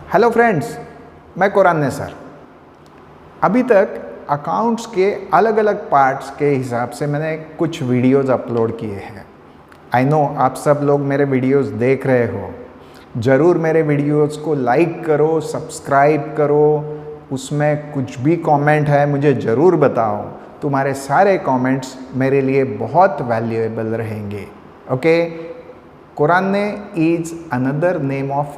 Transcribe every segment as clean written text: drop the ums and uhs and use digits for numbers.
Hello friends, मैं Quran sir. अभी तक अकाउंट्स के अलग अलग पार्ट्स के हिसाब से मैंने कुछ वीडियोज़ अपलोड किए हैं। आई नो आप सब लोग मेरे वीडियोज़ देख रहे हो। ज़रूर मेरे वीडियोज़ को लाइक करो, सब्सक्राइब करो, उसमें कुछ भी कमेंट है मुझे ज़रूर बताओ। तुम्हारे सारे कमेंट्स मेरे लिए बहुत वैल्यूएबल रहेंगे। Okay, Quran is another name of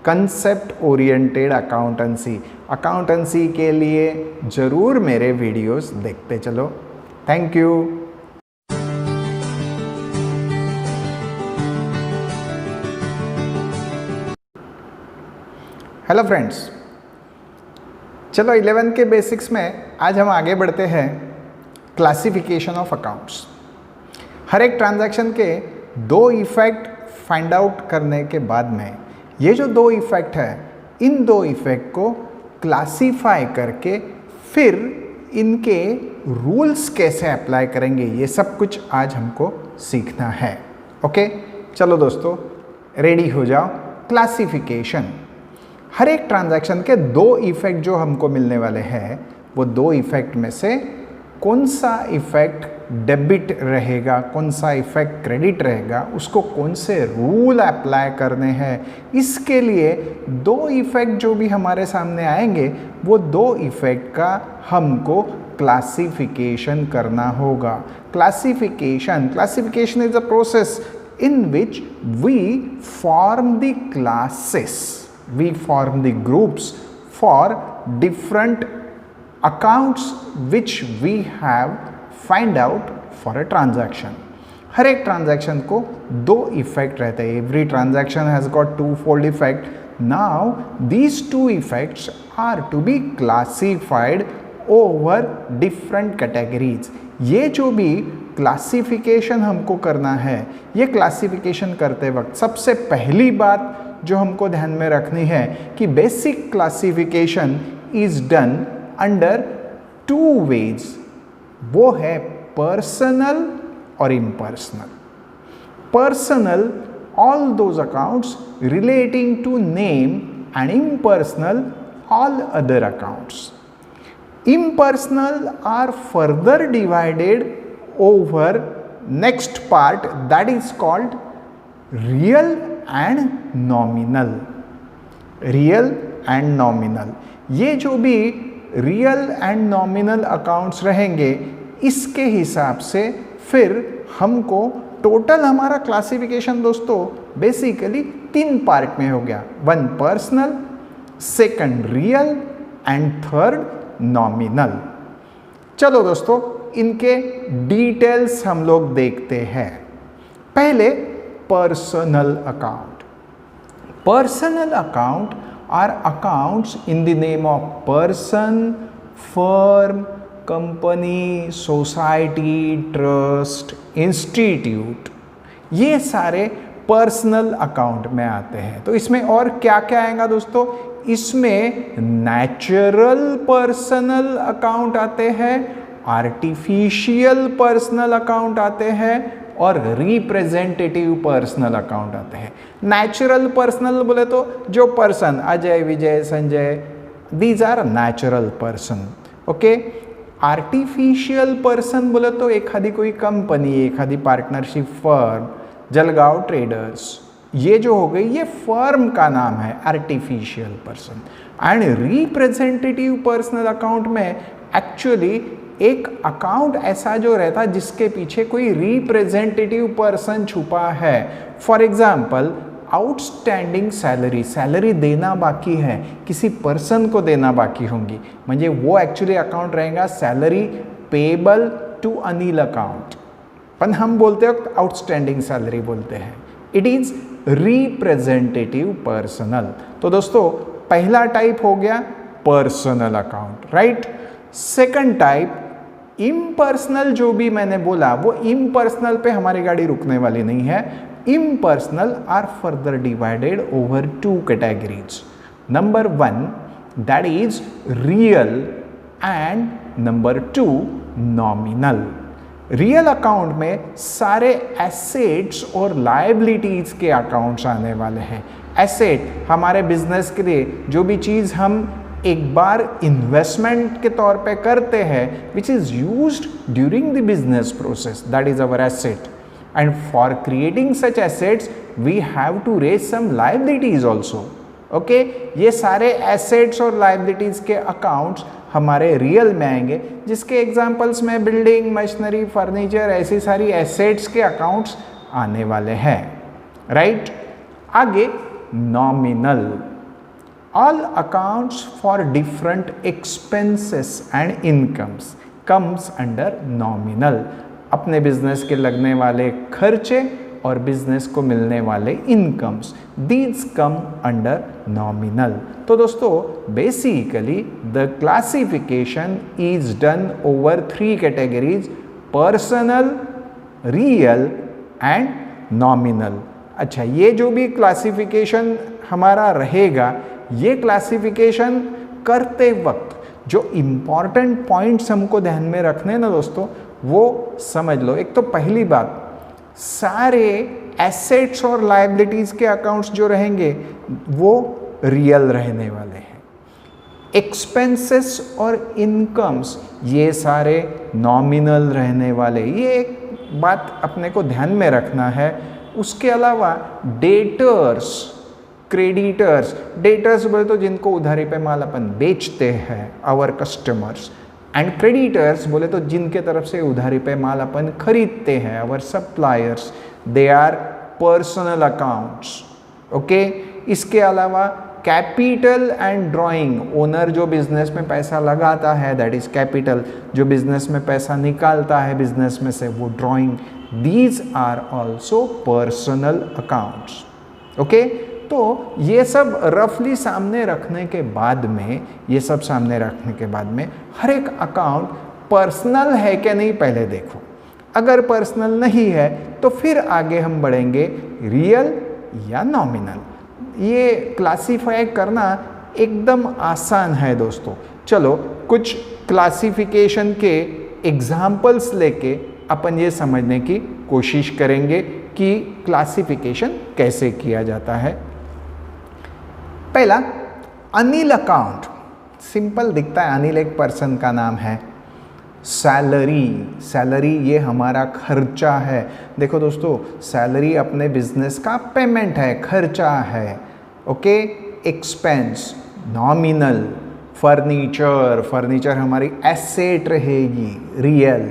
concept oriented accountancy. Accountancy के लिए ज़रूर मेरे वीडियोस देखते चलो। Thank you. हेलो फ्रेंड्स, चलो 11 के बेसिक्स में आज हम आगे बढ़ते हैं। Classification of accounts. हर एक ट्रांजैक्शन के दो इफेक्ट फाइंड आउट करने के बाद में ये जो दो इफेक्ट है, इन दो इफेक्ट को क्लासीफाई करके फिर इनके रूल्स कैसे अप्लाई करेंगे, ये सब कुछ आज हमको सीखना है। ओके, चलो दोस्तों रेडी हो जाओ। क्लासिफिकेशन। हर एक ट्रांजैक्शन के दो इफेक्ट जो हमको मिलने वाले हैं, वो दो इफेक्ट में से कौन सा इफेक्ट डेबिट रहेगा, कौन सा इफेक्ट क्रेडिट रहेगा, उसको कौन से रूल अप्लाई करने हैं, इसके लिए दो इफेक्ट जो भी हमारे सामने आएंगे, वो दो इफेक्ट का हमको क्लासिफिकेशन करना होगा। Classification is a process in which we form the classes, we form the groups for different accounts which we have find out for a transaction. हर एक ट्रांजैक्शन को दो इफेक्ट रहते हैं। Every transaction has got twofold effect. Now these two effects are to be classified over different categories. ये जो भी classification हमको करना है, ये क्लासिफिकेशन करते वक्त सबसे पहली बात जो हमको ध्यान में रखनी है कि basic classification is done under two ways. वो है पर्सनल और impersonal. Personal, all those accounts relating to name, and impersonal, all other accounts. Impersonal are further divided over next part, that is called real and nominal. Real and nominal, ये जो भी real and nominal accounts रहेंगे, इसके हिसाब से फिर हमको total हमारा क्लासिफिकेशन दोस्तों बेसिकली तीन पार्ट में हो गया। One personal, second real and third nominal. चलो दोस्तों इनके डिटेल्स हम लोग देखते हैं। पहले personal account. Personal account are accounts in the name of person, firm, company, society, trust, institute, ये सारे पर्सनल अकाउंट में आते हैं। तो इसमें और क्या क्या आएगा दोस्तों? इसमें नेचुरल पर्सनल अकाउंट आते हैं, आर्टिफिशियल पर्सनल अकाउंट आते हैं और रिप्रेजेंटेटिव पर्सनल अकाउंट आते हैं। नेचुरल पर्सनल बोले तो जो person, Ajay, Vijay, Sanjay, these are natural person. Okay. Artificial person बोले तो एखादी कोई कंपनी, एखादी पार्टनरशिप फर्म, जलगांव ट्रेडर्स, ये जो हो गई ये फर्म का नाम है, artificial person. And representative personal account में एक्चुअली एक अकाउंट ऐसा जो रहता है जिसके पीछे कोई रिप्रेजेंटेटिव पर्सन छुपा है। For example outstanding salary, salary देना बाकी है, किसी पर्सन को देना बाकी होंगी, म्हणजे वो एक्चुअली अकाउंट रहेगा salary payable to Anil account, पण हम बोलते हो आउटस्टैंडिंग सैलरी बोलते हैं। It is representative personal. तो दोस्तों पहला टाइप हो गया personal account, right. Second type impersonal, जो भी मैंने बोला वो इम्पर्सनल पे हमारी गाड़ी रुकने वाली नहीं है। Impersonal are further divided over two categories. Number one that is real and number two nominal. Real account में सारे एसेट्स और लायबिलिटीज के अकाउंट्स आने वाले हैं। एसेट हमारे बिजनेस के लिए जो भी चीज़ हम एक बार इन्वेस्टमेंट के तौर पे करते हैं, which is used during the business process, that is our asset. And for creating such assets we have to raise some liabilities also. Okay, ये सारे एसेट्स और लायबिलिटीज के अकाउंट्स हमारे रियल में आएंगे, जिसके एग्जांपल्स में बिल्डिंग, मशीनरी, फर्नीचर, ऐसी सारी एसेट्स के अकाउंट्स आने वाले हैं, राइट। आगे nominal, all accounts for different expenses and incomes comes under nominal. अपने बिजनेस के लगने वाले खर्चे और बिजनेस को मिलने वाले incomes, these come under nominal. तो दोस्तों basically the classification is done over 3 categories, personal, real and nominal. अच्छा, ये जो भी क्लासिफिकेशन हमारा रहेगा, ये क्लासिफिकेशन करते वक्त जो इम्पॉर्टेंट पॉइंट्स हमको ध्यान में रखने ना दोस्तों, वो समझ लो। एक तो पहली बात, सारे एसेट्स और लायबिलिटीज के अकाउंट्स जो रहेंगे वो रियल रहने वाले हैं। एक्सपेंसेस और इनकम्स ये सारे नॉमिनल रहने वाले, ये एक बात अपने को ध्यान में रखना है। उसके अलावा डेटर्स, क्रेडिटर्स, डेटर्स बोले तो जिनको उधारी पे माल अपन बेचते हैं, आवर कस्टमर्स, एंड क्रेडिटर्स बोले तो जिनके तरफ से उधारी पे माल अपन खरीदते हैं, our suppliers, they are personal accounts. Okay, इसके अलावा कैपिटल एंड ड्राइंग, ओनर जो बिजनेस में पैसा लगाता है दैट इज कैपिटल, जो बिजनेस में पैसा निकालता है बिजनेस में से वो drawing, these are also personal accounts. Okay, तो ये सब रफली सामने रखने के बाद में, ये सब सामने रखने के बाद में हर एक अकाउंट पर्सनल है क्या नहीं पहले देखो। अगर पर्सनल नहीं है तो फिर आगे हम बढ़ेंगे रियल या नॉमिनल। ये क्लासीफाई करना एकदम आसान है दोस्तों। चलो कुछ क्लासिफिकेशन के एग्जाम्पल्स लेके अपन ये समझने की कोशिश करेंगे कि क्लासिफिकेशन कैसे किया जाता है। पहला, अनिल अकाउंट, सिंपल दिखता है, अनिल एक पर्सन का नाम है। सैलरी, सैलरी ये हमारा खर्चा है। देखो दोस्तों, सैलरी अपने बिजनेस का पेमेंट है, खर्चा है। Okay, expense nominal, furniture, furniture हमारी एसेट रहेगी, रियल।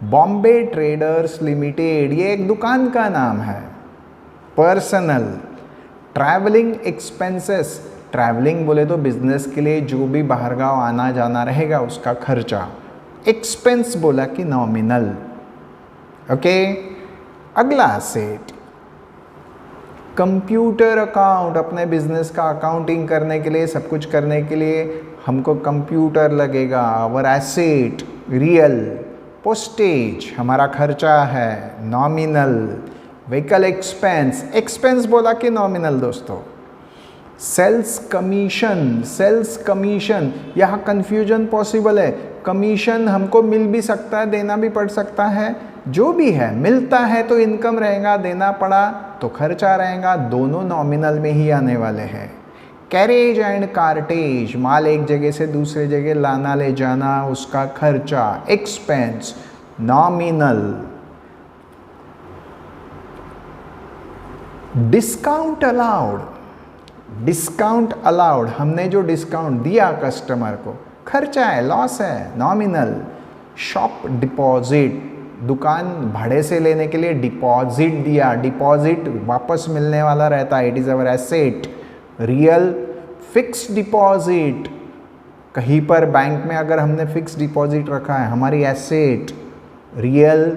बॉम्बे ट्रेडर्स लिमिटेड ये एक दुकान का नाम है, पर्सनल। ट्रैवलिंग एक्सपेंसेस, ट्रैवलिंग बोले तो बिजनेस के लिए जो भी बाहरगांव आना जाना रहेगा उसका खर्चा। एक्सपेंस बोला कि नॉमिनल। ओके, अगला सेट, कंप्यूटर अकाउंट, अपने बिजनेस का अकाउंटिंग करने के लिए, सब कुछ करने के लिए हमको कंप्यूटर लगेगा, आवर एसेट, रियल। पोस्टेज हमारा खर्चा है, नॉमिनल। व्हीकल एक्सपेंस, एक्सपेंस बोला कि नॉमिनल दोस्तों। सेल्स कमीशन, सेल्स कमीशन, यहाँ कंफ्यूजन पॉसिबल है। कमीशन हमको मिल भी सकता है, देना भी पड़ सकता है, जो भी है मिलता है तो इनकम रहेगा, देना पड़ा तो खर्चा रहेगा, दोनों नॉमिनल में ही आने वाले हैं। कैरेज एंड कार्टेज, माल एक जगह से दूसरे जगह लाना ले जाना, उसका खर्चा, expense, nominal. Discount allowed, discount allowed, हमने जो डिस्काउंट दिया कस्टमर को, खर्चा है, लॉस है, नॉमिनल। शॉप डिपॉजिट, दुकान भाड़े से लेने के लिए डिपॉजिट दिया, डिपॉजिट वापस मिलने वाला रहता है, it is our asset, real. Fix deposit, कहीं पर बैंक में अगर हमने फिक्स डिपॉजिट रखा है, हमारी asset, real.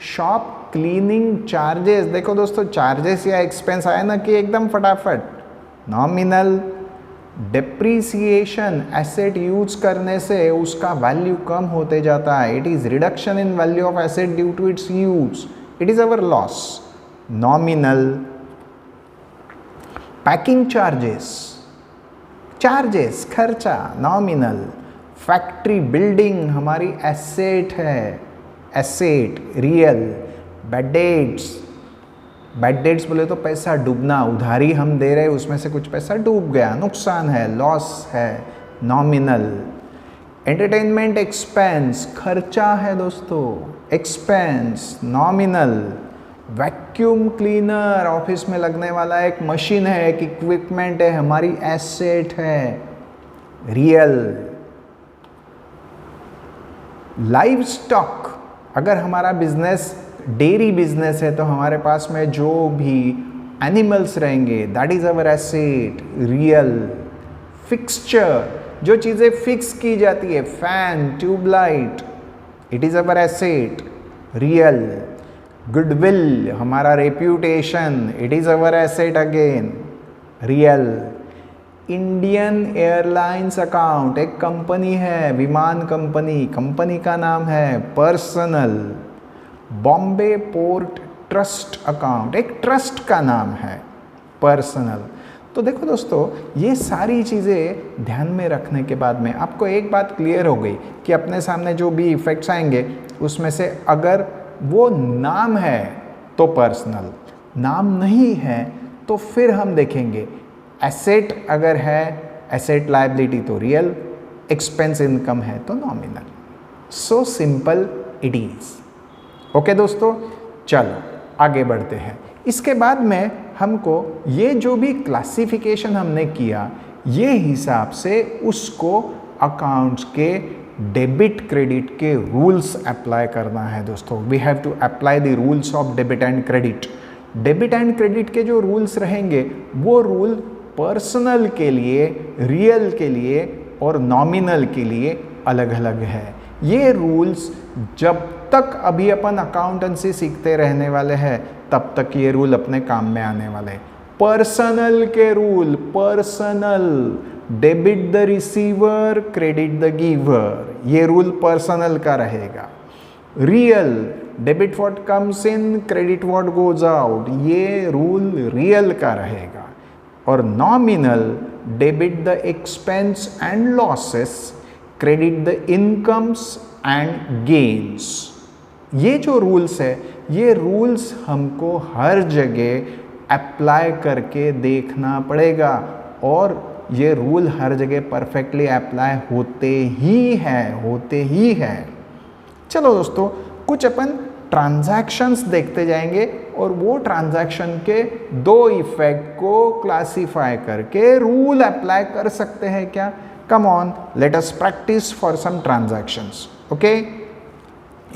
Shop cleaning charges, देखो दोस्तों चार्जेस या एक्सपेंस आए ना कि एकदम फटाफट, नॉमिनल। डेप्रीसिएशन, एसेट यूज करने से उसका वैल्यू कम होते जाता है, it is reduction in value of asset due to its use, it is our loss, nominal. Packing charges, charges खर्चा, नॉमिनल। फैक्ट्री बिल्डिंग हमारी एसेट है, asset real. Bad debts, bad debts बोले तो पैसा डूबना, उधारी हम दे रहे उसमें से कुछ पैसा डूब गया, नुकसान है, लॉस है, नॉमिनल। एंटरटेनमेंट एक्सपेंस, खर्चा है दोस्तों, expense, nominal. Vacuum cleaner, office में लगने वाला एक मशीन है, एक इक्विपमेंट है, हमारी एसेट है, रियल। लाइव स्टॉक, अगर हमारा बिजनेस डेयरी बिजनेस है तो हमारे पास में जो भी एनिमल्स रहेंगे that is our asset, real. Fixture, जो चीज़ें फिक्स की जाती है, fan, tubelight, it is our asset, real. Goodwill, हमारा reputation, it is our asset again, real. Indian Airlines account, एक कंपनी है, विमान कंपनी, कंपनी का नाम है, personal. Bombay port trust account, एक ट्रस्ट का नाम है, पर्सनल। तो देखो दोस्तों, ये सारी चीज़ें ध्यान में रखने के बाद में आपको एक बात क्लियर हो गई कि अपने सामने जो भी इफेक्ट्स आएंगे उसमें से अगर वो नाम है तो पर्सनल, नाम नहीं है तो फिर हम देखेंगे एसेट अगर है, एसेट लायबिलिटी तो रियल, एक्सपेंस इनकम है तो nominal. So simple it is. Okay दोस्तों, चलो आगे बढ़ते हैं। इसके बाद में हमको ये जो भी क्लासिफिकेशन हमने किया, ये हिसाब से उसको अकाउंट्स के डेबिट क्रेडिट के रूल्स अप्लाई करना है दोस्तों। We have to apply the rules of debit and credit. Debit and credit के जो रूल्स रहेंगे वो रूल पर्सनल के लिए, रियल के लिए और नॉमिनल के लिए अलग अलग है। ये रूल्स जब तक अभी अपन अकाउंटेंसी सीखते रहने वाले हैं तब तक ये रूल अपने काम में आने वाले हैं। पर्सनल के rule, personal, debit the receiver, credit the giver, ये रूल पर्सनल का रहेगा। Real, debit what comes in, credit what goes out, ये रूल रियल का रहेगा। और nominal, debit the expense and losses, credit the incomes and gains. ये जो rules है, ये रूल्स हमको हर जगह अप्लाई करके देखना पड़ेगा और ये रूल हर जगह परफेक्टली अप्लाई होते ही हैं। चलो दोस्तों, कुछ अपन ट्रांजैक्शंस देखते जाएंगे और वो ट्रांजैक्शन के दो इफेक्ट को क्लासिफाई करके रूल अप्लाई कर सकते हैं क्या। Come on, let us practice for some transactions. Okay,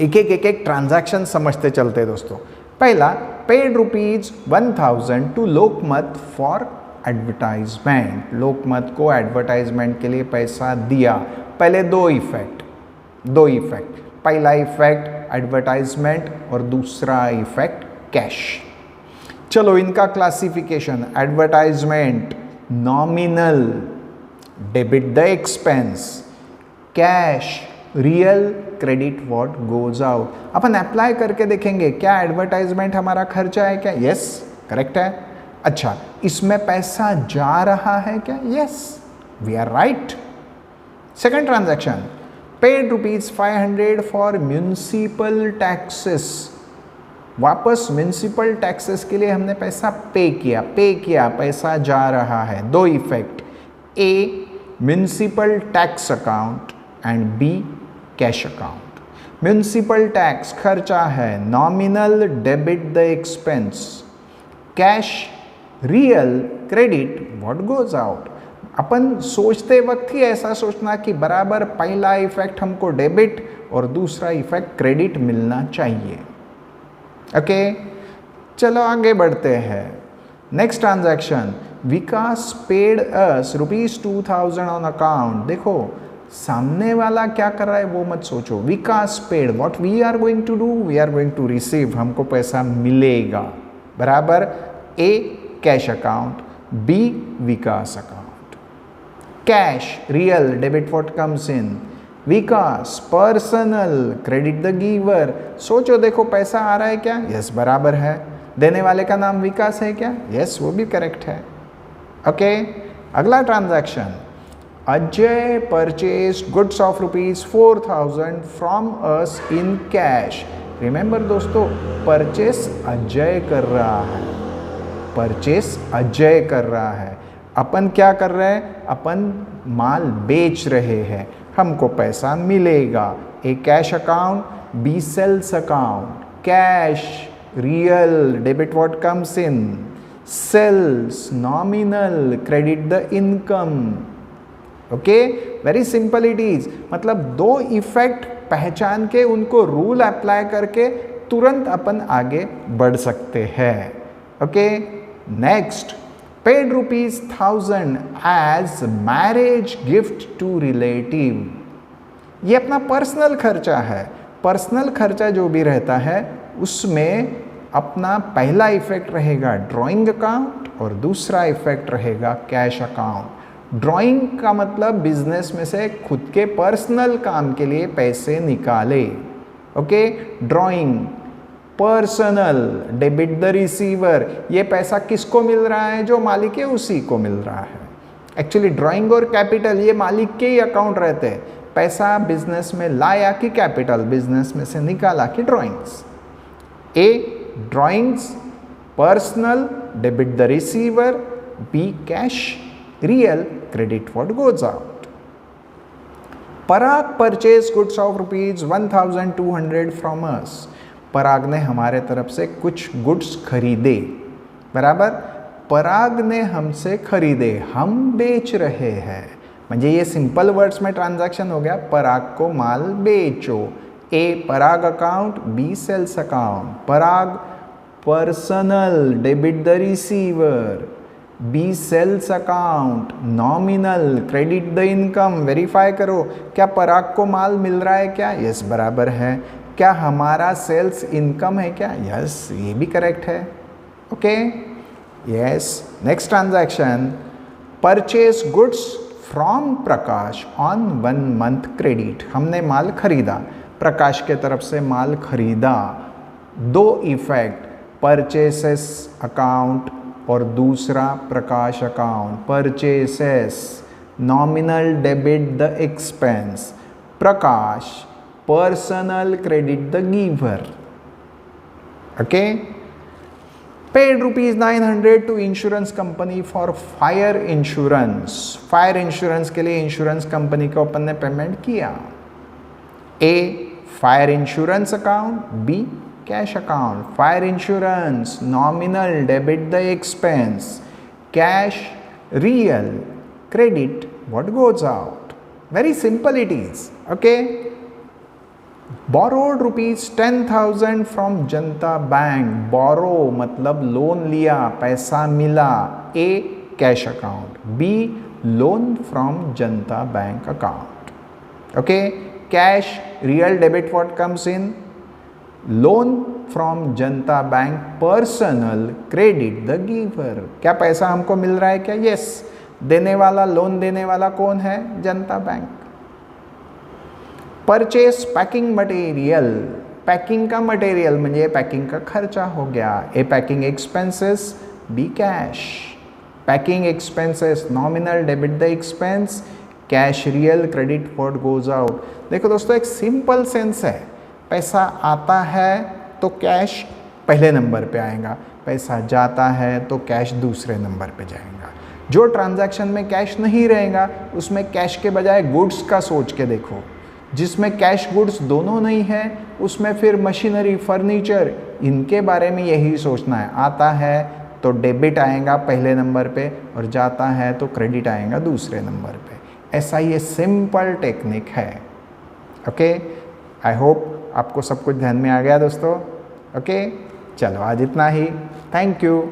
एक एक ट्रांजैक्शन समझते चलते दोस्तों। पहला, paid ₹1000 to Lokmat for advertisement. Lokmat को एडवर्टाइजमेंट के लिए पैसा दिया। पहले दो इफेक्ट। पहला इफेक्ट एडवर्टाइजमेंट और दूसरा इफेक्ट कैश। चलो इनका classification, advertisement nominal, debit the expense, cash real, credit what goes out. Upon apply करके देखेंगे क्या एडवर्टाइजमेंट हमारा खर्चा है क्या। यस, करेक्ट है। अच्छा, इसमें पैसा जा रहा है क्या। Yes, we are right. Second transaction, paid ₹500 for municipal taxes. वापस म्यूनिसिपल टैक्सेस के लिए हमने पैसा पे किया, पैसा जा रहा है। दो effect, a municipal tax account and b cash account. Municipal tax खर्चा है, nominal, debit the expense, cash real, credit what goes out. अपन सोचते वक्त ही ऐसा सोचना कि बराबर पहला इफेक्ट हमको डेबिट और दूसरा इफेक्ट क्रेडिट मिलना चाहिए। ओके, चलो आगे बढ़ते हैं। Next transaction, Vikas paid us ₹2000 on account. देखो सामने वाला क्या कर रहा है वो मत सोचो। Vikas paid, what we are going to do, we are going to receive, हमको पैसा मिलेगा। बराबर a cash account, b Vikas account. Cash real, debit what comes in, Vikas personal, credit the giver. सोचो देखो पैसा आ रहा है क्या। यस, बराबर है। देने वाले का नाम विकास है क्या। यस, वो भी करेक्ट है। ओके, अगला transaction, Ajay purchased goods of ₹4,000 from us in cash. Remember दोस्तों, परचेस अजय कर रहा है, परचेस अजय कर रहा है। अपन क्या कर रहे हैं? अपन माल बेच रहे हैं, हमको पैसा मिलेगा। A cash account, b sales account. Cash real, debit what comes in, sales nominal, credit the income. Okay, very simple it is. मतलब दो इफेक्ट पहचान के उनको रूल अप्लाई करके तुरंत अपन आगे बढ़ सकते हैं। Okay, next, paid ₹1,000 as marriage gift to relative. ये अपना पर्सनल खर्चा है। पर्सनल खर्चा जो भी रहता है उसमें अपना पहला इफेक्ट रहेगा ड्राइंग अकाउंट और दूसरा इफेक्ट रहेगा कैश अकाउंट। ड्राइंग का मतलब बिजनेस में से खुद के पर्सनल काम के लिए पैसे निकाले। Okay, drawing. Personal, debit the receiver, ये पैसा किसको मिल रहा है? जो मालिक है उसी को मिल रहा है। एक्चुअली ड्राइंग और कैपिटल ये मालिक के ही अकाउंट रहते हैं। पैसा बिजनेस में लाया कि कैपिटल, बिजनेस में से निकाला कि drawings. A drawings, personal, debit the receiver. B cash real, credit what goes out. Parag purchase goods of ₹1,200 from us. Parag ने हमारे तरफ से कुछ गुड्स खरीदे, बराबर। पराग ने हमसे खरीदे, हम बेच रहे हैं। म्हणजे ये सिंपल वर्ड्स में ट्रांजैक्शन हो गया, पराग को माल बेचो। A Parag account, b sales account. Parag personal, debit the receiver. B sales account, nominal, credit the income. Verify करो क्या पराग को माल मिल रहा है क्या? यस, बराबर है। क्या हमारा सेल्स इनकम है क्या? यस, ये भी करेक्ट है। Okay, yes. Next transaction, purchase goods from Prakash on 1 month credit. हमने माल खरीदा, प्रकाश के तरफ से माल खरीदा। दो इफेक्ट, परचेसेस अकाउंट और दूसरा Prakash account. Purchases nominal, debit the expense. Prakash personal, credit the giver. Okay, paid ₹900 to insurance company for fire insurance. Fire insurance के लिए इंश्योरेंस कंपनी को अपन ने पेमेंट किया। A fire insurance account, b cash account. Fire insurance nominal, debit the expense. Cash real, credit what goes out. Very simple it is. Okay, borrowed ₹10,000 from Janata bank. Borrow मतलब loan लिया, पैसा मिला। A cash account, b loan from Janata bank account. Okay, cash real, debit what comes in, loan from Janata bank. Personal, credit the giver. क्या पैसा हमको मिल रहा है क्या? यस, देने वाला, लोन देने वाला कौन है? Janata bank. Purchase packing material, packing का मटेरियल म्हणजे पैकिंग का खर्चा हो गया। A packing expenses, b cash. Packing expenses nominal, debit the expense. Cash real, credit what goes out. देखो दोस्तों, एक सिंपल सेंस है, पैसा आता है तो कैश पहले नंबर पे आएगा, पैसा जाता है तो कैश दूसरे नंबर पे जाएगा। जो ट्रांजैक्शन में कैश नहीं रहेगा उसमें कैश के बजाय गुड्स का सोच के देखो। जिसमें कैश गुड्स दोनों नहीं है उसमें फिर मशीनरी, फर्नीचर, इनके बारे में यही सोचना है। आता है तो डेबिट आएगा पहले नंबर पे और जाता है तो क्रेडिट आएगा दूसरे नंबर पे। ऐसा ये सिंपल टेक्निक है। ओके, आई होप आपको सब कुछ ध्यान में आ गया दोस्तों। ओके, चलो आज इतना ही। Thank you.